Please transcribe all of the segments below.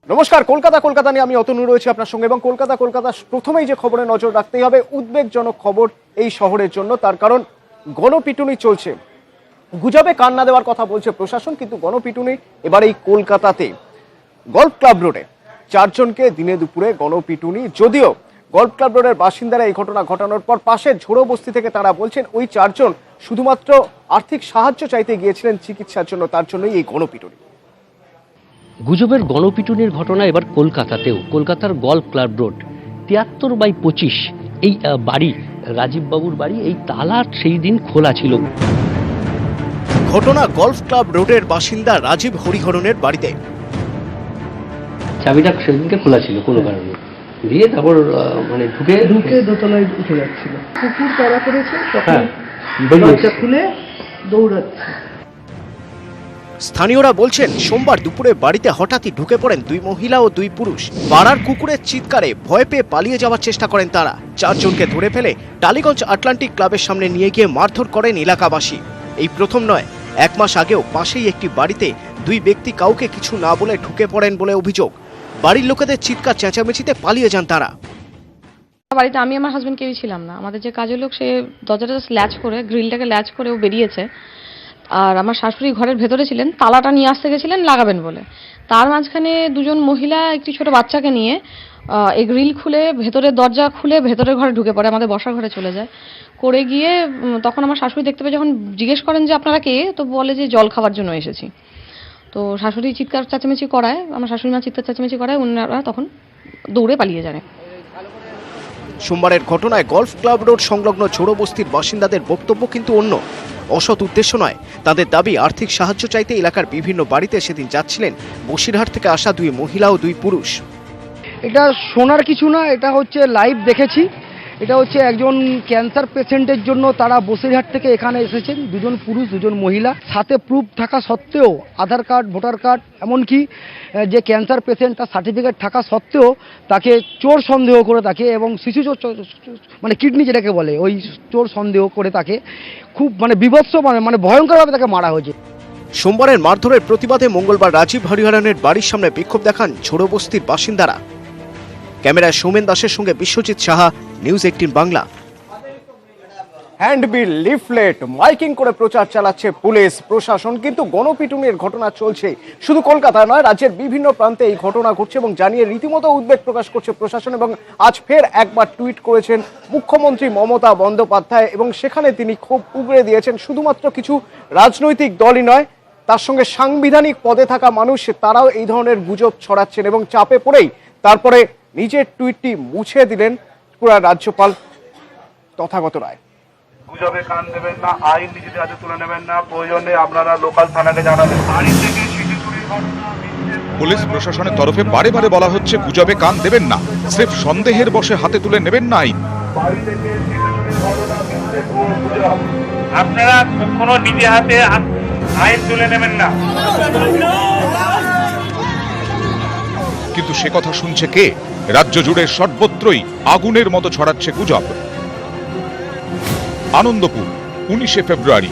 নমস্কার, কলকাতা নিয়ে আমি অতনু রয়েছি আপনার সঙ্গে। এবং কলকাতা প্রথমেই যে খবরে নজর রাখতেই হবে, উদ্বেগজনক খবর এই শহরের জন্য। তার কারণ গণপিটুনি চলছে, গুজবে কান না দেওয়ার কথা বলছে প্রশাসন, কিন্তু গণপিটুনি এবার এই কলকাতাতে গল্ফ ক্লাব রোডে 4 জনকে দিনে দুপুরে গণপিটুনি। যদিও গল্ফ ক্লাব রোডের বাসিন্দারা এই ঘটনা ঘটানোর পর পাশের ঝোড়ো বস্তি থেকে তারা বলছেন ওই 4 জন শুধুমাত্র আর্থিক সাহায্য চাইতে গিয়েছিলেন চিকিৎসার জন্য, তার জন্যই এই গণপিটুনি। গুজবের গণপিটুনির ঘটনা এবার কলকাতাতেও। কলকাতার গল্ফ ক্লাব রোড 73/25 এই বাড়ি, রাজীব বাবুর বাড়ি, এই তালা সেই দিন খোলা ছিল। ঘটনা গল্ফ ক্লাব রোডের বাসিন্দা রাজীব হরিহরনের বাড়িতে। চাবিটা সেদিনকে খোলা ছিল কোনো কারণে, দিয়ে তারপর মানে ঢুকে দোতলায় উঠে যাচ্ছিল, কুকুর তাড়া করেছে, তখন দরজা খুলে দৌড়াচ্ছে। স্থানীয়রা বলছেন সোমবার দুপুরে বাড়িতে হঠাৎই ঢুকে পড়েন 2 মহিলা ও 2 পুরুষ। পাড়ার কুকুরের চিৎকারে ভয় পেয়ে পালিয়ে যাওয়ার চেষ্টা করেন তারা। 4 জনকে ধরে ফেলে টালিগঞ্জ আটলান্টিক ক্লাবের সামনে নিয়ে গিয়ে মারধর করেন এলাকাবাসী। এই প্রথম নয়, 1 মাস আগেও পাশেই একটি বাড়িতে 2 ব্যক্তি কাউকে কিছু না বলে ঢুকে পড়েন বলে অভিযোগ। বাড়ির লোকেদের চিৎকার চেঁচামেচিতে পালিয়ে যান তারা। বাড়িতে আমি আমার হাজবেন্ড কেউই ছিলাম না। আমাদের যে কাজের লোক, সে দরজাটা ল্যাচ করে, গ্রিলটাকে ল্যাচ করে ও বেরিয়েছে। আর আমার শাশুড়ি ঘরের ভেতরে ছিলেন, তালাটা নিয়ে আসতে গেছিলেন লাগাবেন বলে। তার মাঝখানে 2 জন মহিলা একটি ছোট বাচ্চাকে নিয়ে এই গ্রিল খুলে, ভেতরের দরজা খুলে ভেতরের ঘরে ঢুকে পড়ে, আমাদের বসার ঘরে চলে যায়। করে গিয়ে তখন আমার শাশুড়ি দেখতে পেয়ে যখন জিজ্ঞেস করেন যে আপনারা কে, তো বলে যে জল খাওয়ার জন্য এসেছি। তো শাশুড়ি চিৎকার চেঁচামেচি করায়, আমার শাশুড়ি মা চিৎকার চেঁচামেচি করায়, ওনারা তখন দৌড়ে পালিয়ে যায়। সোমবারের ঘটনায় গল্ফ ক্লাব রোড সংলগ্ন ঝোড়ো বস্তির বাসিন্দাদের বক্তব্য কিন্তু অন্য। অসৎ উদ্দেশ্য নয়, তাদের দাবি আর্থিক সাহায্য চাইতে এলাকার বিভিন্ন বাড়িতে সেদিন যাচ্ছিলেন বসিরহাট থেকে আসা 2 মহিলা ও 2 পুরুষ। এটা শোনার কিছু না, এটা হচ্ছে লাইভ দেখেছি। এটা হচ্ছে একজন ক্যান্সার পেশেন্টের জন্য তারা বসিরহাট থেকে এখানে এসেছেন, 2 জন পুরুষ 2 জন মহিলা। সাথে প্রুফ থাকা সত্ত্বেও, আধার কার্ড, ভোটার কার্ড, এমনকি যে ক্যান্সার পেশেন্ট তার সার্টিফিকেট থাকা সত্ত্বেও তাকে চোর সন্দেহ করে তাকে, এবং শিশু চোর মানে কিডনি যেটাকে বলে, ওই চোর সন্দেহ করে তাকে খুব বিভৎস মানে ভয়ঙ্করভাবে তাকে মারা হয়েছে। সোমবারের মারধরের প্রতিবাদে মঙ্গলবার রাজীব হরিহরনের বাড়ির সামনে বিক্ষোভ দেখান ঝোড়ো বস্তির বাসিন্দারা। ক্যামেরায় সৌমেন দাসের সঙ্গে Biswajit Saha, news 18 Bangla. Handbill, leaflet, miking করে প্রচার চালাচ্ছে পুলিশ প্রশাসন, কিন্তু গণপিটুনির ঘটনা চলছে। শুধু কলকাতায় নয়, রাজ্যের বিভিন্ন প্রান্তে এই ঘটনা ঘটছে এবং জানিয়ে রীতিমতো উদ্বেগ প্রকাশ করছে প্রশাসন। এবং আজ ফের একবার টুইট করেছেন মুখ্যমন্ত্রী মমতা বন্দ্যোপাধ্যায়, এবং সেখানে তিনি খুব উগরে দিয়েছেন শুধুমাত্র কিছু রাজনৈতিক দলই নয়, তার সঙ্গে সাংবিধানিক পদে থাকা মানুষ, তারাও এই ধরনের গুজব ছড়াচ্ছেন। এবং চাপে পড়েই তারপরে নিজের টুইটটি মুছে দিলেন ত্রিপুরার রাজ্যপাল তথাগত রায়। গুজবে কান দেবেন না, আইন নিজেদের হাতে তুলে নেবেন না, প্রয়োজনে আপনারা লোকাল থানাকে জানাবেন। বাড়ি থেকে শিশু চুরির ঘটনা পুলিশ প্রশাসনের তরফে বারে বারে বলা হচ্ছে গুজবে কান দেবেন না, স্রেফ সন্দেহের বশে হাতে তুলে নেবেন না আইন। বাড়ি থেকে শিশু চুরির ঘটনা মিথ্যে গুজব, আপনারা কখনো নিজে হাতে আইন তুলে নেবেন না। কিন্তু সে কথা শুনছে কে? রাজ্য জুড়ে সর্বত্রই আগুনের মতো ছড়াচ্ছে গুজব। আনন্দপুর 19 ফেব্রুয়ারি,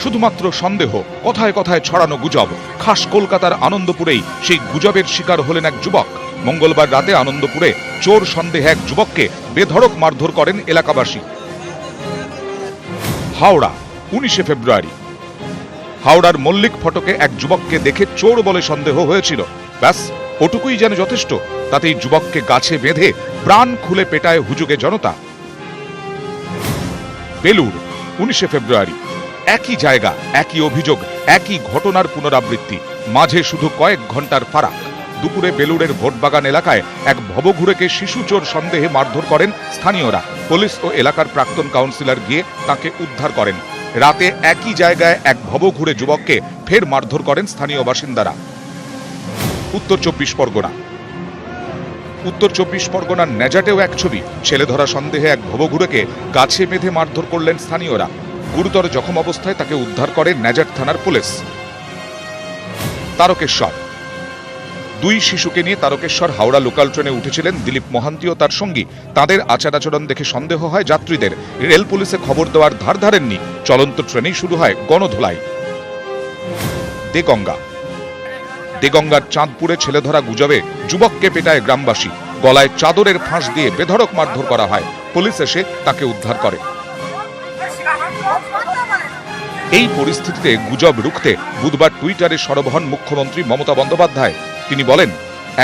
শুধুমাত্র সন্দেহ, কথায় কথায় ছড়ানো গুজব। খাস কলকাতার আনন্দপুরেই সেই গুজবের শিকার হলেন এক যুবক। মঙ্গলবার রাতে আনন্দপুরে চোর সন্দেহে এক যুবককে বেধড়ক মারধর করেন এলাকাবাসী। হাওড়া 19 ফেব্রুয়ারি, হাওড়ার মল্লিক ফটকে এক যুবককে দেখে চোর বলে সন্দেহ হয়েছিল। ব্যাস ওটুকুই যেন যথেষ্ট, তাতেই যুবককে গাছে বেঁধে প্রাণ খুলে পেটায় হুজুগে জনতা। বেলুড় 19 ফেব্রুয়ারি, একই জায়গা, একই অভিযোগ, একই ঘটনার পুনরাবৃত্তি, মাঝে শুধু কয়েক ঘন্টার ফারাক। দুপুরে বেলুড়ের ভোটবাগান এলাকায় এক ভবঘুরেকে শিশু চোর সন্দেহে মারধর করেন স্থানীয়রা। পুলিশ ও এলাকার প্রাক্তন কাউন্সিলর গিয়ে তাকে উদ্ধার করেন। রাতে একই জায়গায় এক ভবঘুরে যুবককে ফের মারধর করেন স্থানীয় বাসিন্দারা। উত্তর 24 পরগনা, উত্তর 24 পরগনার নেজাটেও এক ছবি। ছেলে ধরা সন্দেহে এক ভবঘুরেকে গাছে বেঁধে মারধর করলেন স্থানীয়রা। গুরুতর জখম অবস্থায় তাকে উদ্ধার করে নেজাট থানার পুলিশ। তারকেশ্বর, 2 শিশুকে নিয়ে তারকেশ্বর হাওড়া লোকাল ট্রেনে উঠেছিলেন দিলীপ মহান্তি ও তার সঙ্গী। তাদের আচার আচরণ দেখে সন্দেহ হয় যাত্রীদের। রেল পুলিশে খবর দেওয়ার ধার ধারেননি, চলন্ত ট্রেনেই শুরু হয় গণধোলাই। দেগঙ্গা দেগঙ্গার চাঁদপুরে ছেলে ধরা গুজবে যুবককে পেটায় গ্রামবাসী, গলায় চাদরের ফাঁস দিয়ে বেধড়ক মারধর করা হয়। পুলিশ এসে তাকে উদ্ধার করে। এই পরিস্থিতিতে গুজব রুখতে বুধবার টুইটারে সরব হন মুখ্যমন্ত্রী মমতা বন্দ্যোপাধ্যায়। তিনি বলেন,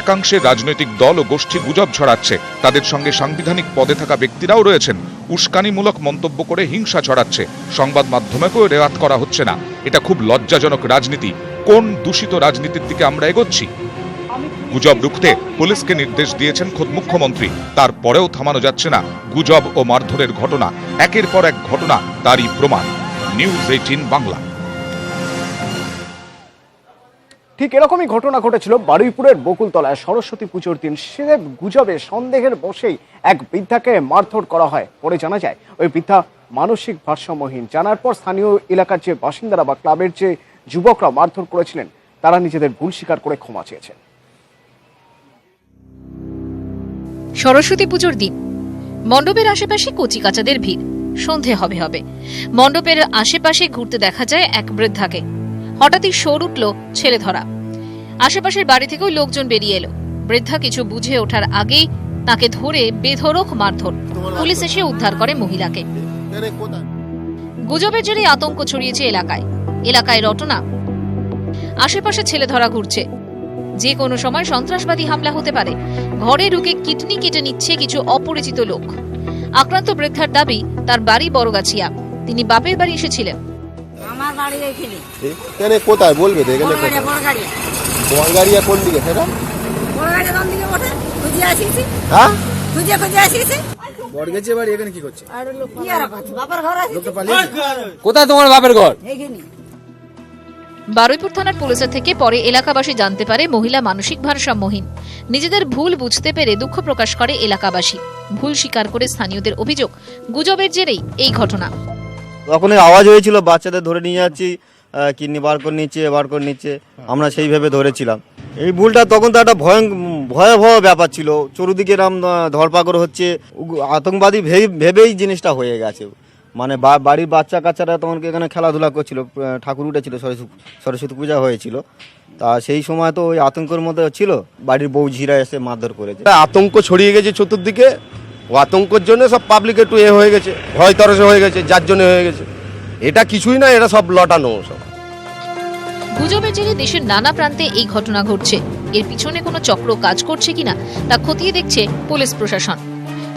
একাংশের রাজনৈতিক দল ও গোষ্ঠী গুজব ছড়াচ্ছে, তাদের সঙ্গে সাংবিধানিক পদে থাকা ব্যক্তিরাও রয়েছেন। উস্কানিমূলক মন্তব্য করে হিংসা ছড়াচ্ছে, সংবাদ মাধ্যমেকেও রেওয়াত করা হচ্ছে না। এটা খুব লজ্জাজনক রাজনীতি। কোন দূষিত রাজনীতির দিকে আমরা এগোচ্ছি? গুজব রুখতে পুলিশকে নির্দেশ দিয়েছেন খোদ মুখ্যমন্ত্রী। তারপরেও থামানো যাচ্ছে না গুজব ও মারধরের ঘটনা। একের পর এক ঘটনা তারই প্রমাণ। নিউজ 18 বাংলা। ঠিক এরকমই ঘটনা ঘটেছিল বারুইপুরের বকুলতলায় সরস্বতী পুজোর দিন। সে গুজবে সন্দেহের বশেই এক বৃদ্ধাকে মারধর করা হয়। পরে জানা যায় ওই বৃদ্ধা মানসিক ভারসাম্যহীন। জানার পর স্থানীয় এলাকার যে বাসিন্দারা বা ক্লাবের যে যুবকরা মারধর করেছিলেন, তারা নিজেদের ভুল স্বীকার করে ক্ষমা চেয়েছেন। সরস্বতী পুজোর দিন মণ্ডপের আশেপাশে কচিকাচাদের ভিড়। সন্ধে হবে হবে মণ্ডপের আশেপাশে ঘুরতে দেখা যায় এক বৃদ্ধাকে। হঠাৎই শোর উঠল ছেলে ধরা। আশেপাশের বাড়ি থেকেও লোকজন বেরিয়ে এলো। বৃদ্ধা কিছু বুঝে ওঠার আগেই তাকে ধরে বেধড়ক মারধর। পুলিশ এসে উদ্ধার করে মহিলাকে। গুজবের জেরে আতঙ্ক ছড়িয়েছে এলাকায় রটনা। আশেপাশে ছেলে ধরা ঘুরছে। যে কোনো সময় সন্ত্রাসবাদী হামলা হতে পারে। ঘরে ঢুকে কিডনি কেটে নিচ্ছে কিছু অপরিচিত লোক। আক্রান্ত বৃদ্ধার দাবি তার বাড়ি বড়গাছিয়া। তিনি বাপের বাড়ি এসেছিলেন। আমার বাড়ি এখানে। এখানে কোথায় বলবে তো? এখানে কোথায়? বড়গাড়িয়া কোন দিকে সেটা? বড়গাড়িয়া কোন দিকে ওঠে? খুঁজে আসিছি। হ্যাঁ? খুঁজে আসিছি। বড়গাছিয়া বাড়ি এখানে কি করছে? আর লোক কি আর আছে? বাবার ঘর আছে। লোকটা পালিয়ে। কোথায় তোমার বাপের ঘর? এইখানে। বারুইপুর থানার পুলিশের থেকে পরে এলাকাবাসী জানতে পারে মহিলা মানসিক ভারসাম্যহীন। নিজেদের ভুল বুঝতে পেরে দুঃখ প্রকাশ করে এলাকাবাসী। ভুল স্বীকার করে স্থানীয়দের অভিযোগ, গুজবের জেরেই এই ঘটনা। তখনই আওয়াজ হয়েছিল বাচ্চাদের ধরে নিয়ে যাচ্ছি, কিডনি বার করে নিচ্ছে, আমরা সেইভাবে ধরেছিলাম। এই ভুলটা তখন তো একটা ভয়াবহ ব্যাপার ছিল। চতুর্দিকে এরম ধরপাকড় হচ্ছে, আতঙ্কবাদী ভেবেই জিনিসটা হয়ে গেছে। মানে বাড়ির বাচ্চা কাচ্চারা তখন এখানে খেলাধুলা করছিল, ঠাকুর উঠেছিল, সরস্বতী পূজা হয়েছিল। তা সেই সময় তো ওই আতঙ্কের মধ্যে ছিল, বাড়ির বউ ঝিরা এসে মারধর করেছে। আতঙ্ক ছড়িয়ে গেছে চতুর্দিকে। ও আতঙ্কের জন্য সব পাবলিক একটু হয়ে গেছে, ভয় তরসে হয়ে গেছে, যার জন্য হয়ে গেছে। এটা কিছুই না, এটা সব লটানো সব। গুজবের জেরে দেশের নানা প্রান্তে এই ঘটনা ঘটছে। এর পিছনে কোনো চক্র কাজ করছে কিনা তা খতিয়ে দেখছে পুলিশ প্রশাসন।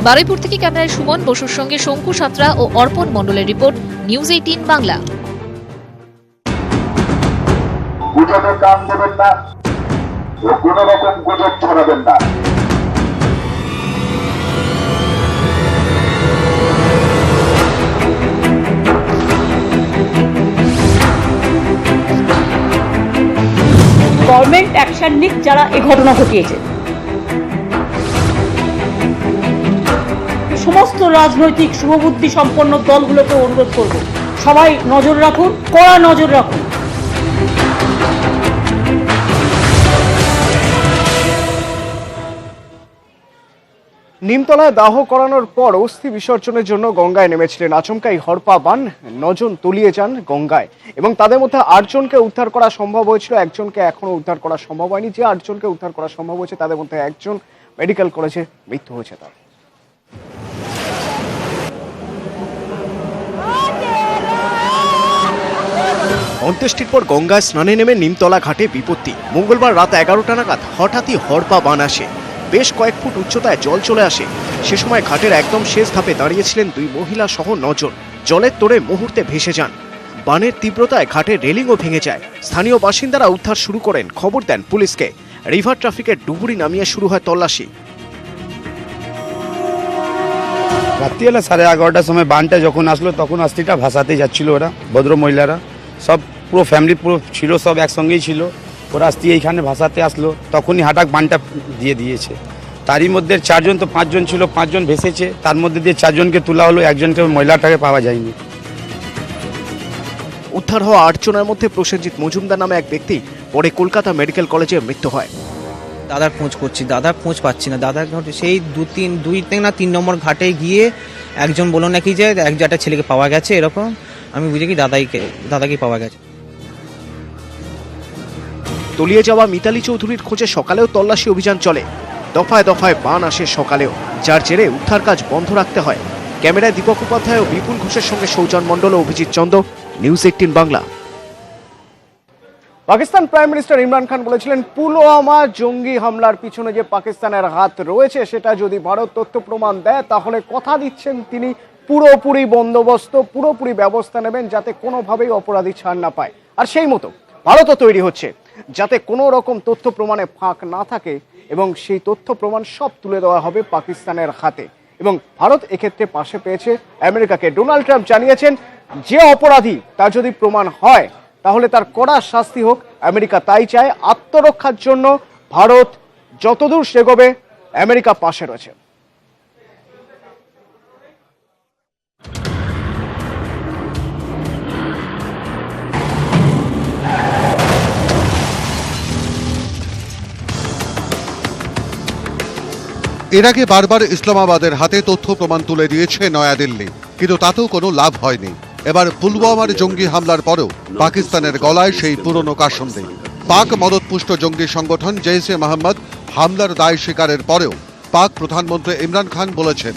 বারুইপুর থেকে ক্যামেরায় সুমন বসুর সঙ্গে শঙ্কু সাঁতরা ও অর্পণ মণ্ডলের রিপোর্ট, নিউজ 18 বাংলা। গুজবে কান দেবেন না, কোন রকম গুজব ছড়াবেন না। গভর্নমেন্ট অ্যাকশন নিক যারা এই ঘটনা ঘটিয়েছে। সমস্ত রাজনৈতিক শুভবুদ্ধি সম্পন্ন দলগুলোকে অনুরোধ করব, সবাই নজর রাখুন, কড়া নজর রাখুন। নিমতলায় দাহ করানোর পর অস্থি বিসর্জনের জন্য গঙ্গায় নেমেছিলেন আচমকাই হরপা বান। 9 জন তলিয়ে যান গঙ্গায় এবং তাদের মধ্যে 8 জনকে উদ্ধার করা সম্ভব হয়েছিল। একজনকে এখনো উদ্ধার করা সম্ভব হয়নি। যে 8 জনকে উদ্ধার করা সম্ভব হয়েছে তাদের মধ্যে একজন মেডিকেল কলেজে মৃত্যু হয়েছে তার। অন্ত্যেষ্টির পর গঙ্গায় স্নানে নেমে নিমতলা ঘাটে বিপত্তি। মঙ্গলবার রাত 11টা নাগাদ হঠাৎই হরপা বান আসে। বেশ কয়েক ফুট উচ্চতায় জল চলে আসে। সে সময় ঘাটের একদম শেষ ধাপে দাঁড়িয়েছিলেন 2 মহিলা সহ 9 জন। জলের তোড়ে মুহূর্তে ভেসে যান। বানের তীব্রতায় ঘাটের রেলিংও ভেঙে যায়। স্থানীয় বাসিন্দারা উদ্ধার শুরু করেন, খবর দেন পুলিশকে। রিভার ট্রাফিকের ডুবুরি নামিয়ে শুরু হয় তল্লাশি। রাত্রিবেলা 11:30টার সময় বানটা যখন আসলো, তখন অস্থিটা ভাসাতে যাচ্ছিল ওরা, ভদ্র মহিলারা সব, পুরো ফ্যামিলি পুরো ছিল, সব একসঙ্গেই ছিল। ওরা আস্তি এইখানে ভাসাতে আসলো, তখনই হঠাৎ বানটা দিয়ে দিয়েছে। তারই মধ্যে 4 জন, তো 5 জন ছিল, 5 জন ভেসেছে। তার মধ্যে দিয়ে 4 জনকে তোলা হলো, একজনকে মহিলাটাকে পাওয়া যায়নি। উদ্ধার হওয়া 8 জনের মধ্যে প্রসেনজিৎ মজুমদার নামে এক ব্যক্তি পরে কলকাতা মেডিকেল কলেজে মৃত্যু হয়। দাদার খোঁজ করছি, দাদার খোঁজ পাচ্ছি না। দাদার সেই 2-3 নম্বর ঘাটে গিয়ে একজন বলল নাকি যে একটা ছেলেকে পাওয়া গেছে, এরকম। আমি বুঝে কি দাদাকে পাওয়া গেছে। তলিয়ে যাওয়া মিতালি চৌধুরীর খোঁজে সকালেও তল্লাশি অভিযান চলে। দফায় দফায় বান আসে সকালেও, যার জেরে উদ্ধার কাজ বন্ধ রাখতে হয়। ক্যামেরায় দীপক উপাধ্যায় ও বিপুল ঘোষের সঙ্গে সৌজন মণ্ডল ও Abhijit Chanda, news 18 Bangla. Pakistan prime minister Imran Khan বলেছিলেন, পুলওয়ামা জঙ্গি হামলার পিছনে যে পাকিস্তানের হাত রয়েছে সেটা যদি ভারত তথ্য প্রমাণ দেয় তাহলে কথা দিচ্ছেন তিনি পুরোপুরি বন্দোবস্ত, পুরোপুরি ব্যবস্থা নেবেন যাতে কোনোভাবেই অপরাধী ছাড় না পায়। আর সেই মতো ভারতও তৈরি হচ্ছে যাতে কোনো রকম তথ্য প্রমাণে ফাঁক না থাকে এবং সেই তথ্য প্রমাণ সব তুলে দেওয়া হবে পাকিস্তানের হাতে। এবং ভারত এক্ষেত্রে পাশে পেয়েছে আমেরিকাকে। ডোনাল্ড ট্রাম্প জানিয়েছেন, যে অপরাধী তার যদি প্রমাণ হয় তাহলে তার কড়া শাস্তি হোক। আমেরিকা তাই চায়। আত্মরক্ষার জন্য ভারত যতদূর সেগোবে আমেরিকা পাশে রয়েছে। এর আগে বারবার ইসলামাবাদের হাতে তথ্য প্রমাণ তুলে দিয়েছে নয়াদিল্লি, কিন্তু তাতেও কোনো লাভ হয়নি। এবার পুলওয়ামার জঙ্গি হামলার পরেও পাকিস্তানের গলায় সেই পুরনো কাসন্দি। পাক মদতপুষ্ট জঙ্গি সংগঠন জৈশে মোহাম্মদ হামলার দায় স্বীকারের পরেও পাক প্রধানমন্ত্রী ইমরান খান বলেছেন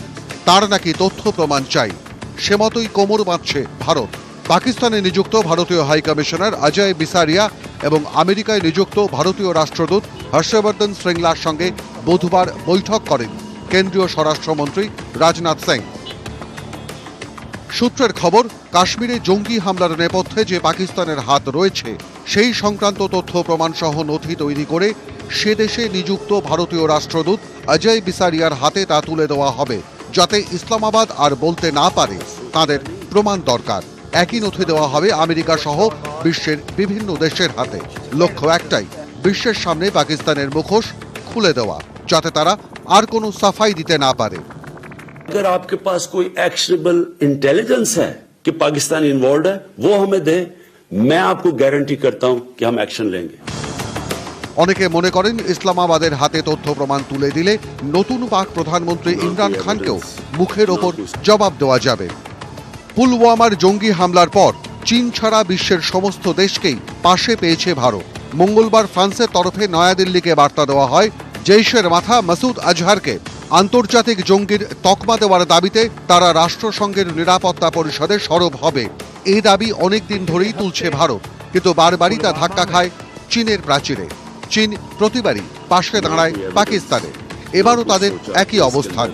তার নাকি তথ্য প্রমাণ চাই। সে মতোই কোমর বাঁধছে ভারত। পাকিস্তানে নিযুক্ত ভারতীয় হাই কমিশনার অজয় বিসারিয়া এবং আমেরিকায় নিযুক্ত ভারতীয় রাষ্ট্রদূত হর্ষবর্ধন শ্রিংলার সঙ্গে বুধবার বৈঠক করেন কেন্দ্রীয় স্বরাষ্ট্রমন্ত্রী রাজনাথ সিং। সূত্রের খবর, কাশ্মীরে জঙ্গি হামলার নেপথ্যে যে পাকিস্তানের হাত রয়েছে সেই সংক্রান্ত তথ্য প্রমাণ সহ নথি তৈরি করে সে দেশে নিযুক্ত ভারতীয় রাষ্ট্রদূত অজয় বিসারিয়ার হাতে তা তুলে দেওয়া হবে, যাতে ইসলামাবাদ আর বলতে না পারে তাদের প্রমাণ দরকার। একই নথি দেওয়া হবে আমেরিকা সহ বিশ্বের বিভিন্ন দেশের হাতে। লক্ষ্য একটাই, বিশ্বের সামনে পাকিস্তানের মুখোশ খুলে দেওয়া, যাতে তারা আর কোনো সাফাই দিতে না পারে। अगर आपके पास कोई एक्शनेबल इंटेलिजेंस है कि पाकिस्तान इन्वॉल्व है, वो हमें दे, मैं आपको गारंटी करता हूं कि हम एक्शन लेंगे। অনেকে মনে করেন ইসলামাবাদের হাতে তথ্য প্রমাণ তুলে দিলে নতুন পাক প্রধানমন্ত্রী ইমরান খানকেও মুখের ওপর জবাব দেওয়া যাবে। পুলওয়ামার জঙ্গি হামলার পর চীন ছাড়া বিশ্বের সমস্ত দেশকেই পাশে পেয়েছে ভারত। মঙ্গলবার ফ্রান্সের তরফে নয়াদিল্লিকে বার্তা দেওয়া হয়, জৈশের মাথা মাসুদ আজহারকে আন্তর্জাতিক জঙ্গির তকমা দেওয়ার দাবিতে তারা রাষ্ট্রসংঘের নিরাপত্তা পরিষদে সরব হবে। এই দাবি অনেকদিন ধরেই তুলছে ভারত, কিন্তু বারবারই তা ধাক্কা খায় চীনের প্রাচীরে। চীন প্রতিবারই পাশে দাঁড়ায় পাকিস্তানে। এবারও তাদের একই অবস্থান।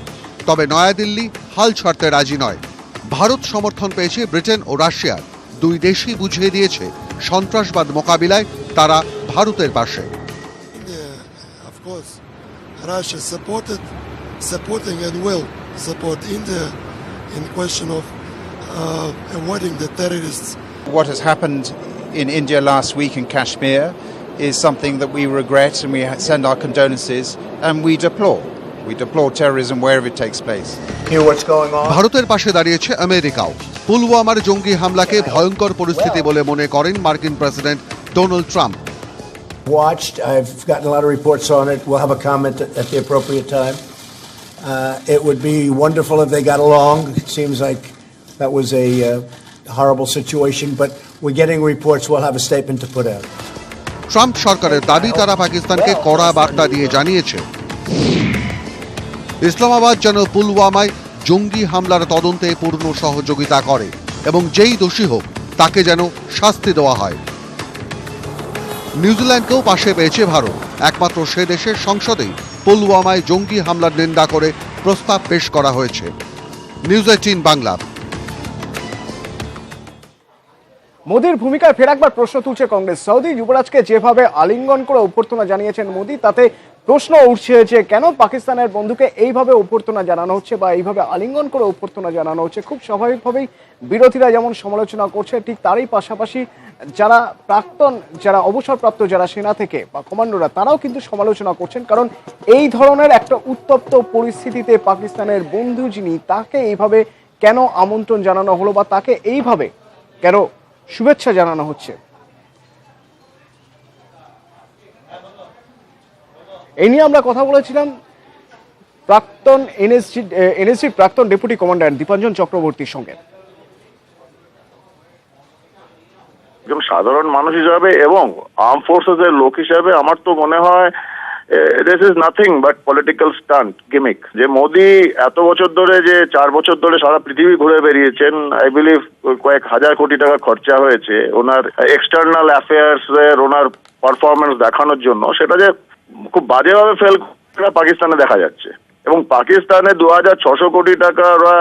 তবে নয়াদিল্লি হাল ছাড়তে রাজি নয়। ভারত সমর্থন পেয়েছে ব্রিটেন ও রাশিয়ার। দুই দেশই বুঝিয়ে দিয়েছে সন্ত্রাসবাদ মোকাবিলায় তারা ভারতের পাশে। Russia supporting and will support India in question of avoiding the terrorists. What has happened in India last week in Kashmir is something that we regret, and we send our condolences and we deplore. We deplore terrorism wherever it takes place. Hear what's going on? ভারতের পাশে দাঁড়িয়েছে আমেরিকাও। পুলওয়ামার জঙ্গি হামলাকে ভয়ঙ্কর পরিস্থিতি বলে মনে করেন মার্কিন president Donald Trump. Watched. I've gotten a lot of reports on it. We'll have a comment at the appropriate time. It would be wonderful if they got along. It seems like that was a horrible situation, but we're getting reports. We'll have a statement to put out. Trump সরকারের দাবি, তারা পাকিস্তানকে কড়া বার্তা দিয়ে জানিয়েছে ইসলামাবাদ যেন পুলওয়ামায় জঙ্গি হামলার তদন্তে পূর্ণ সহযোগিতা করে এবং যেই দোষী হোক তাকে যেন শাস্তি দেওয়া হয়। নিউজিল্যান্ডকেও পাশে পেয়েছে ভারত। একমাত্র সে দেশের সংসদেই পুলওয়ামায় জঙ্গি হামলার নিন্দা করে প্রস্তাব পেশ করা হয়েছে। নিউজ 18 বাংলা। মোদির ভূমিকায় ফের একবার প্রশ্ন তুলছে কংগ্রেস। সৌদি যুবরাজকে যেভাবে আলিঙ্গন করে অভ্যর্থনা জানিয়েছেন মোদি, তাতে প্রশ্ন উঠছে যে কেন পাকিস্তানের বন্ধুকে এইভাবে অভ্যর্থনা জানানো হচ্ছে বা এইভাবে আলিঙ্গন করে অভ্যর্থনা জানানো হচ্ছে। খুব স্বাভাবিকভাবেই বিরোধীরা যেমন সমালোচনা করছে, ঠিক তারই পাশাপাশি যারা প্রাক্তন, যারা অবসরপ্রাপ্ত যারা সেনা থেকে বা কমান্ডোরা, তারাও কিন্তু সমালোচনা করছেন। কারণ এই ধরনের একটা উত্তপ্ত পরিস্থিতিতে পাকিস্তানের বন্ধু যিনি, তাকে এইভাবে কেন আমন্ত্রণ জানানো হলো বা তাকে এইভাবে কেন শুভেচ্ছা জানানো হচ্ছে। এই নিয়ে আমরা কথা বলেছিলাম প্রাক্তন এনএসজির প্রাক্তন ডেপুটি কমান্ডার দীপাঞ্জন চক্রবর্তীর সঙ্গে। সাধারণ মানুষ হিসাবে এবং আর্ম ফোর্সেস এর লোক হিসাবে আমার তো মনে হয় this is nothing but political stunt gimmick. যে মোদি এত বছর ধরে, যে 4 বছর ধরে সারা পৃথিবী ঘুরে বেরিয়েছেন, আই বিলিভ কয়েক হাজার কোটি টাকা খরচা হয়েছে ওনার এক্সটার্নাল অ্যাফেয়ার্স এর ওনার পারফরমেন্স দেখানোর জন্য, সেটা যে খুব বাজেভাবে ফেল করা পাকিস্তানে দেখা যাচ্ছে। এবং পাকিস্তানে 2600 কোটি টাকা ওরা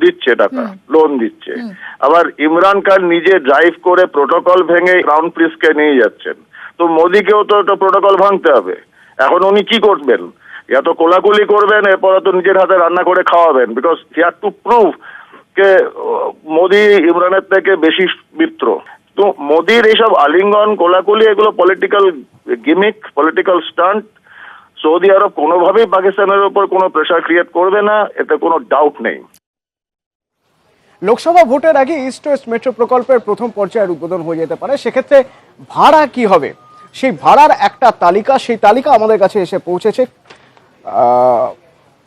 দিচ্ছে, টাকা লোন দিচ্ছে। আবার ইমরান খান নিজে ড্রাইভ করে প্রোটোকল ভেঙে ক্রাউন প্রিন্সকে নিয়ে যাচ্ছেন। তো মোদিকেও তো একটা প্রোটোকল ভাঙতে হবে। এখন উনি কি করবেন? এত কোলাকুলি করবেন, এরপর তো নিজের হাতে রান্না করে খাওয়াবেন, because he had to prove কে মোদি ইমরানের থেকে বেশি মিত্র। তো মোদির এইসব আলিঙ্গন, কোলাকুলি, এগুলো পলিটিক্যাল গিমিক, পলিটিক্যাল স্টান্ট। সৌদি আরব কোনোভাবেই পাকিস্তানের উপর কোনো প্রেশার ক্রিয়েট করবে না, এতে কোনো ডাউট নেই। লোকসভা ভোটের আগে ইস্ট ওয়েস্ট মেট্রো প্রকল্পের প্রথম পর্যায়ের উদ্বোধন হয়ে যেতে পারে। সেক্ষেত্রে ভাড়া কি হবে, সেই ভাড়ার একটা তালিকা, সেই তালিকা আমাদের কাছে এসে পৌঁছেছে।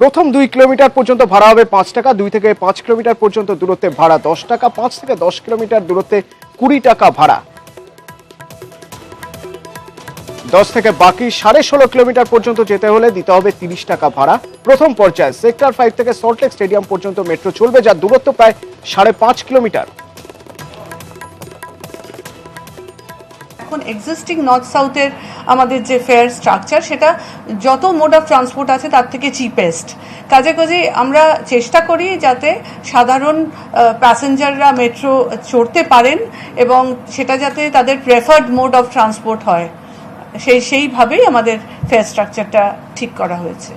প্রথম 2 কিলোমিটার পর্যন্ত ভাড়া হবে 5 টাকা, 2 থেকে 5 কিলোমিটার পর্যন্ত দূরত্বে ভাড়া 10 টাকা, 5 থেকে 10 কিলোমিটার দূরত্বে 20 টাকা ভাড়া, 10 থেকে বাকি 16.5 কিলোমিটার পর্যন্ত যেতে হলে দিতে হবে 30 টাকা ভাড়া। প্রথম পর্যায়ে সেক্টর 5 থেকে সল্টলেক স্টেডিয়াম পর্যন্ত মেট্রো চলবে, যার দূরত্ব প্রায় 5.5 কিলোমিটার। এখন এক্সিস্টিং নর্থ সাউথের আমাদের যে ফেয়ার স্ট্রাকচার, সেটা যত মোড অফ ট্রান্সপোর্ট আছে তার থেকে চিপেস্ট। কাজে আমরা চেষ্টা করি যাতে সাধারণ প্যাসেঞ্জাররা মেট্রো চড়তে পারেন এবং সেটা যাতে তাদের প্রেফার্ড মোড অফ ট্রান্সপোর্ট হয়, সেইভাবেই আমাদের ফেয়ার স্ট্রাকচারটা ঠিক করা হয়েছে।